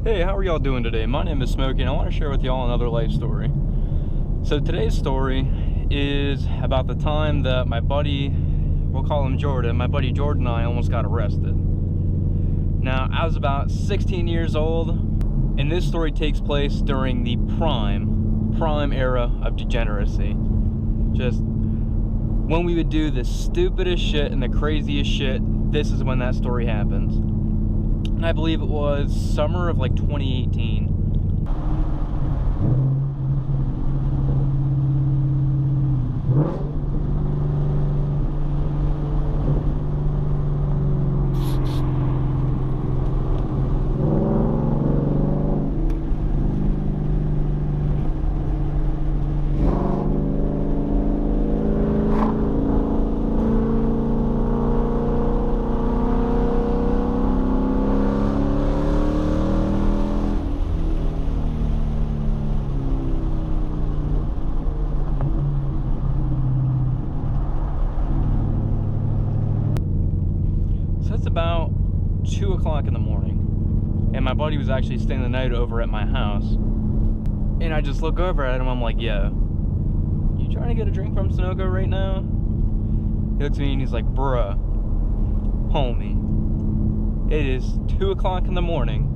Hey, how are y'all doing today? My name is Smokey and I want to share with y'all another life story. So today's story is about the time that my buddy, we'll call him Jordan, my buddy Jordan and I almost got arrested. Now, I was about 16 years old, and this story takes place during the prime era of degeneracy. Just when we would do the stupidest shit and the craziest shit, this is when that story happens. And I believe it was summer of like 2018. It's about 2 o'clock in the morning, and my buddy was actually staying the night over at my house, and I just look over at him. I'm like, yo, you trying to get a drink from Sunoco right now? He looks at me and he's like, bruh, homie, it is 2 o'clock in the morning.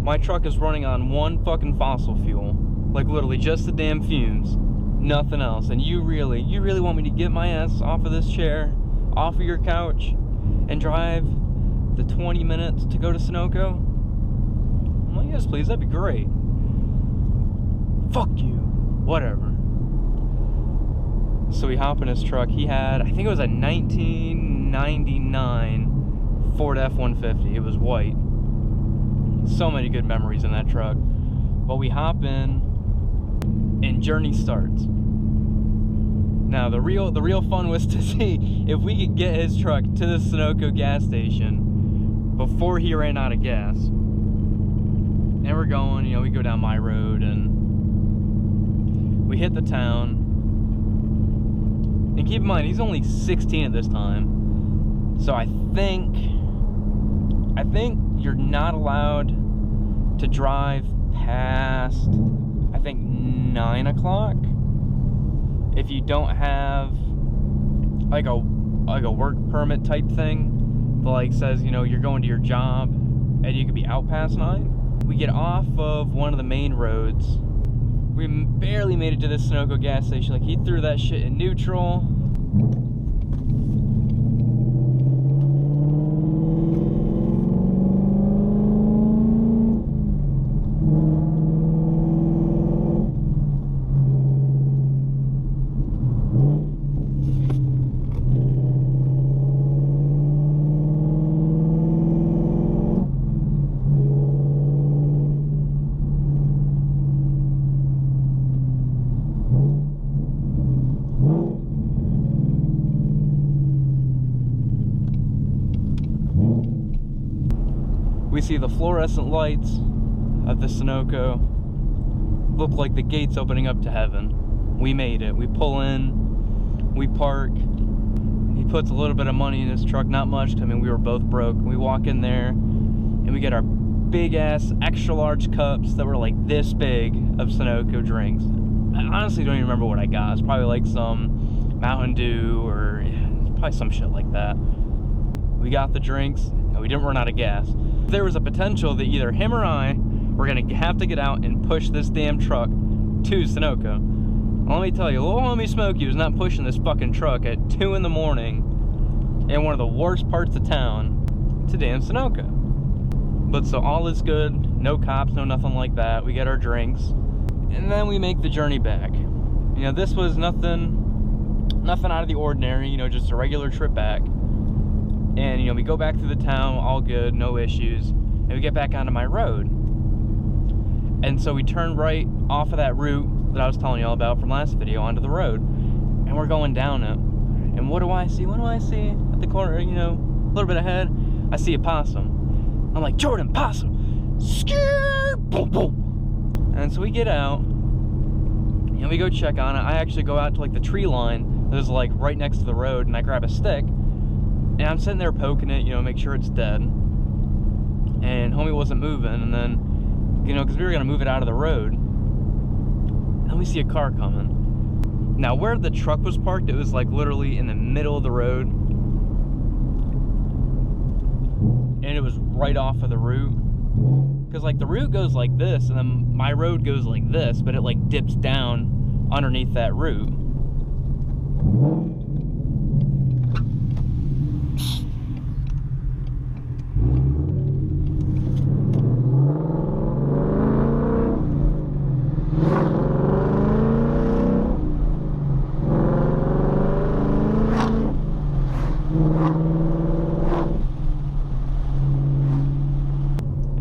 My truck is running on one fucking fossil fuel, like literally just the damn fumes, nothing else, and you really want me to get my ass off of this chair, off of your couch, and drive the 20 minutes to go to Sunoco? I'm like, yes, please, that'd be great. Fuck you. Whatever. So we hop in his truck. He had, I think it was a 1999 Ford F-150. It was white. So many good memories in that truck. But we hop in, and journey starts. Now, the real fun was to see if we could get his truck to the Sunoco gas station before he ran out of gas. And we're going, you know, we go down my road and we hit the town. And keep in mind, he's only 16 at this time. So I think you're not allowed to drive past, I think, 9 o'clock. If you don't have like a work permit type thing that like says, you know, you're going to your job and you could be out past 9. We get off of one of the main roads. We barely made it to the Sunoco gas station. Like, he threw that shit in neutral. We see the fluorescent lights of the Sunoco. Look like the gates opening up to heaven. We made it. We pull in, we park. He puts a little bit of money in his truck, not much. I mean, we were both broke. We walk in there and we get our big ass extra large cups that were like this big of Sunoco drinks. I honestly don't even remember what I got. It's probably like some Mountain Dew or probably some shit like that. We got the drinks and we didn't run out of gas. There was a potential that either him or I were gonna have to get out and push this damn truck to Sunoco. Let me tell you, little homie Smokey was not pushing this fucking truck at 2 in the morning in one of the worst parts of town to damn Sunoco. But so all is good, no cops, no nothing like that. We get our drinks, and then we make the journey back. You know, this was nothing out of the ordinary, you know, just a regular trip back. And, you know, we go back through the town, all good, no issues, and we get back onto my road. And so we turn right off of that route that I was telling y'all about from last video onto the road, and we're going down it. And what do I see? What do I see at the corner, you know, a little bit ahead? I see a possum. I'm like, Jordan, possum! Skeer! Boom, boom! And so we get out, and we go check on it. I actually go out to like the tree line that was like right next to the road, and I grab a stick. And I'm sitting there poking it, you know, make sure it's dead. And homie wasn't moving, and then you know, because we were gonna move it out of the road. And we see a car coming. Now, where the truck was parked, it was like literally in the middle of the road. And it was right off of the route. Because like the route goes like this, and then my road goes like this, but it like dips down underneath that route.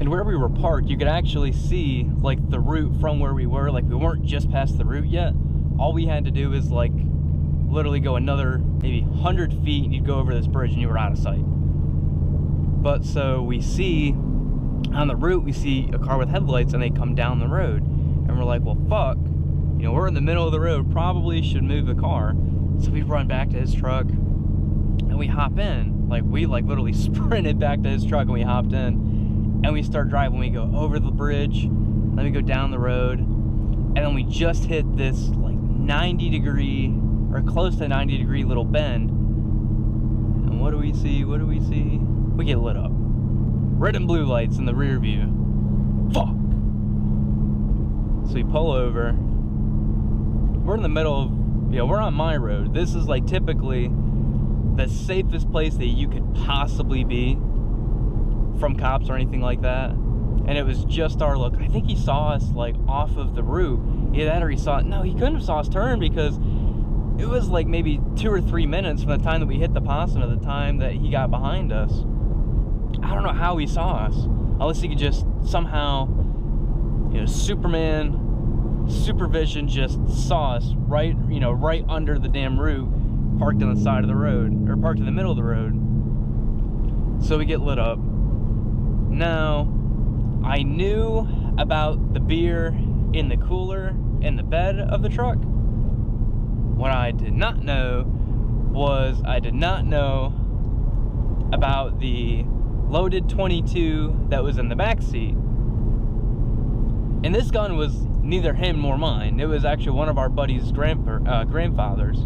Where we were parked, you could actually see like the route from where we were. Like we weren't just past the route yet. All we had to do is like literally go another maybe 100 feet and you'd go over this bridge and you were out of sight. But so we see on the route, we see a car with headlights and they come down the road, and we're like, well fuck, you know, we're in the middle of the road, probably should move the car. So we run back to his truck and we hop in. Like we like literally sprinted back to his truck and we hopped in. And we start driving. We go over the bridge, then we go down the road, and then we just hit this like 90-degree or close to 90-degree little bend. And what do we see? What do we see? We get lit up. Red and blue lights in the rear view. Fuck! So we pull over. We're in the middle of, you know, we're on my road. This is like typically the safest place that you could possibly be from cops or anything like that. And it was just our look. I think he saw us like off of the route. Either that or he saw it. No, he couldn't have saw us turn, because it was like maybe 2 or 3 minutes from the time that we hit the possum to the time that he got behind us. I don't know how he saw us, unless he could just somehow, you know, supervision just saw us right, you know, right under the damn route, parked on the side of the road, or parked in the middle of the road. So we get lit up. Now, I knew about the beer in the cooler in the bed of the truck. What I did not know was I did not know about the loaded 22 that was in the back seat. And this gun was neither him nor mine. It was actually one of our buddy's grandfathers.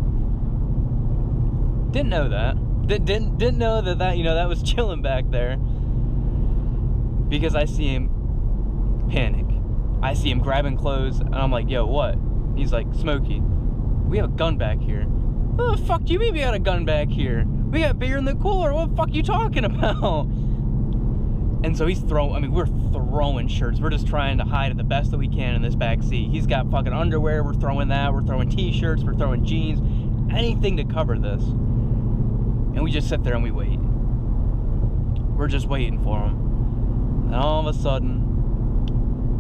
Didn't know that. Didn't know that you know, that was chilling back there. Because I see him panic. I see him grabbing clothes, and I'm like, yo, what? He's like, Smokey, we have a gun back here. What the fuck do you mean we got a gun back here? We got beer in the cooler. What the fuck are you talking about? And so he's throwing, I mean, we're throwing shirts. We're just trying to hide it the best that we can in this back seat. He's got fucking underwear. We're throwing that. We're throwing t-shirts. We're throwing jeans. Anything to cover this. And we just sit there and we wait. We're just waiting for him. And all of a sudden,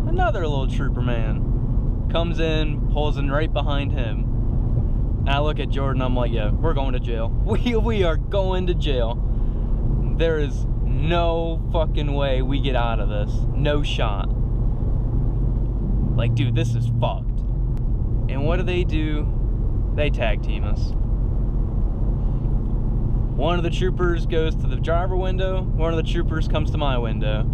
another little trooper man comes in, pulls in right behind him. And I look at Jordan, I'm like, yeah, we're going to jail. We are going to jail. There is no fucking way we get out of this. No shot. Like, dude, this is fucked. And what do? They tag team us. One of the troopers goes to the driver window. One of the troopers comes to my window.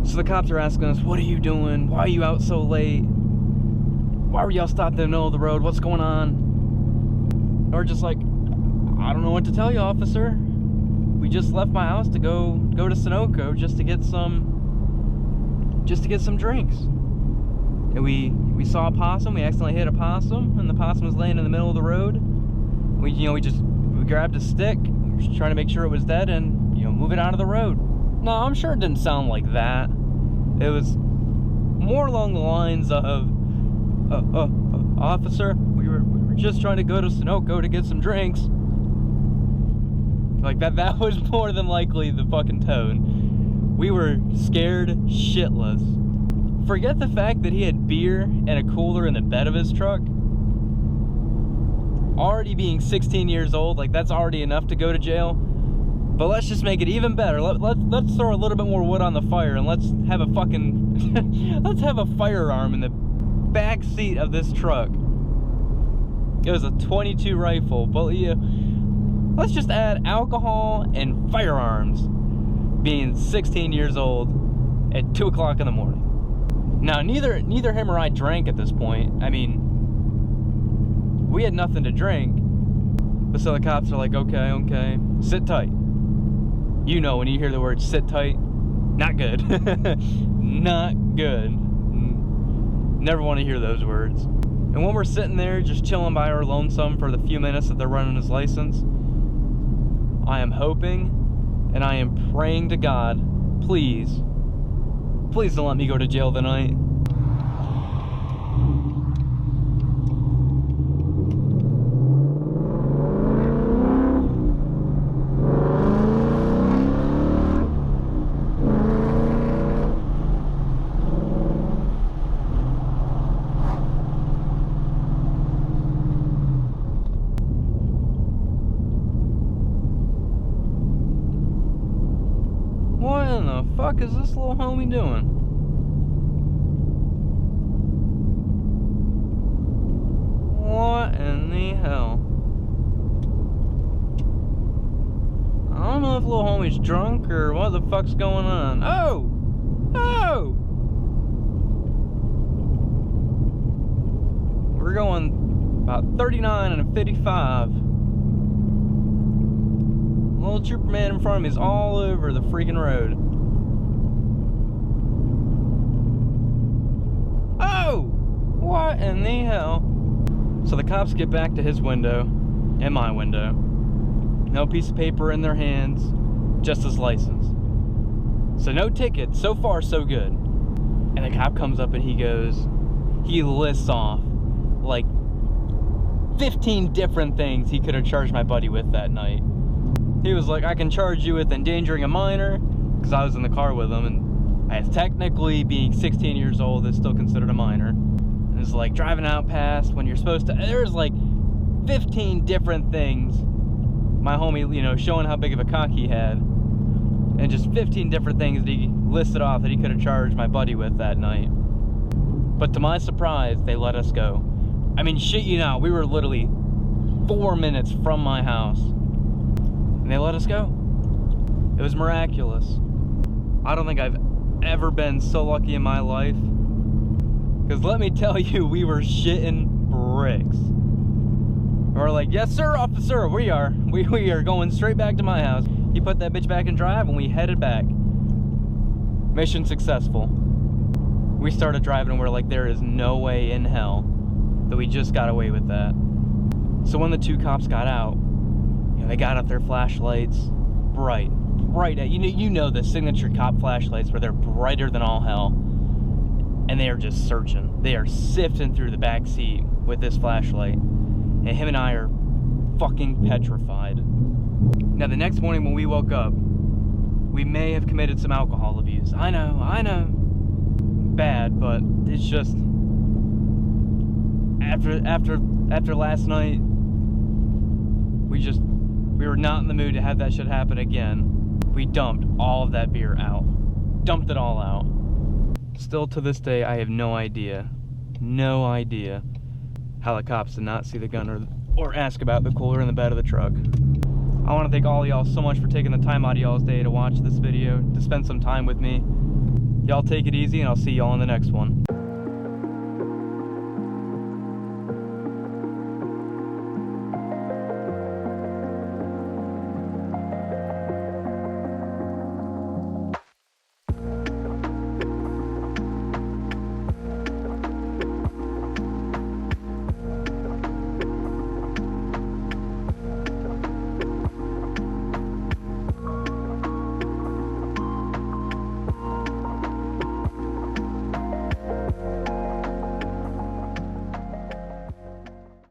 So the cops are asking us, what are you doing? Why are you out so late? Why were y'all stopped in the middle of the road? What's going on? And we're just like, I don't know what to tell you, officer. We just left my house to go to Sunoco just to get some drinks. And we saw a possum. We accidentally hit a possum, and the possum was laying in the middle of the road. We grabbed a stick, just trying to make sure it was dead, and move it out of the road. No, I'm sure it didn't sound like that. It was more along the lines of, officer, we were just trying to go to Sunoco to get some drinks. Like that was more than likely the fucking tone. We were scared shitless. Forget the fact that he had beer and a cooler in the bed of his truck. Already being 16 years old, like that's already enough to go to jail. But let's just make it even better. Let's throw a little bit more wood on the fire, and let's have a fucking let's have a firearm in the back seat of this truck. It was a .22 rifle, but yeah, let's just add alcohol and firearms. Being 16 years old at 2 o'clock in the morning. Now, neither him or I drank at this point. I mean, we had nothing to drink. But so the cops are like, okay, sit tight. You know, when you hear the word sit tight, not good. Not good. Never want to hear those words. And when we're sitting there just chilling by our lonesome for the few minutes that they're running his license, I am hoping and I am praying to God, please don't let me go to jail tonight. What in the fuck is this little homie doing? What in the hell? I don't know if little homie's drunk or what the fuck's going on. Oh! We're going about 39 and a 55. Little trooper man in front of me is all over the freaking road. Oh! What in the hell? So the cops get back to his window and my window. No piece of paper in their hands, just his license. So no ticket, so far so good. And the cop comes up and he lists off like 15 different things he could have charged my buddy with that night. He was like, I can charge you with endangering a minor, because I was in the car with him, and as technically being 16 years old is still considered a minor. And it's like driving out past when you're supposed to, there's like 15 different things. My homie, you know, showing how big of a cock he had, and just 15 different things that he listed off that he could have charged my buddy with that night. But to my surprise, they let us go. I mean, shit you not, we were literally 4 minutes from my house. And they let us go. It was miraculous. I don't think I've ever been so lucky in my life. Because let me tell you, we were shitting bricks. We're like, yes sir, officer, we are going straight back to my house. He put that bitch back in drive and we headed back. Mission successful. We started driving and we're like, there is no way in hell that we just got away with that. So when the two cops got out, you know, they got out their flashlights, bright, you know the signature cop flashlights where they're brighter than all hell. And they are just searching. They are sifting through the back seat with this flashlight. And him and I are fucking petrified. Now the next morning when we woke up, we may have committed some alcohol abuse. I know. Bad, but it's just after last night, we were not in the mood to have that shit happen again. We dumped all of that beer out. Dumped it all out. Still to this day, I have no idea how the cops did not see the gun or ask about the cooler in the bed of the truck. I want to thank all of y'all so much for taking the time out of y'all's day to watch this video, to spend some time with me. Y'all take it easy, and I'll see y'all in the next one.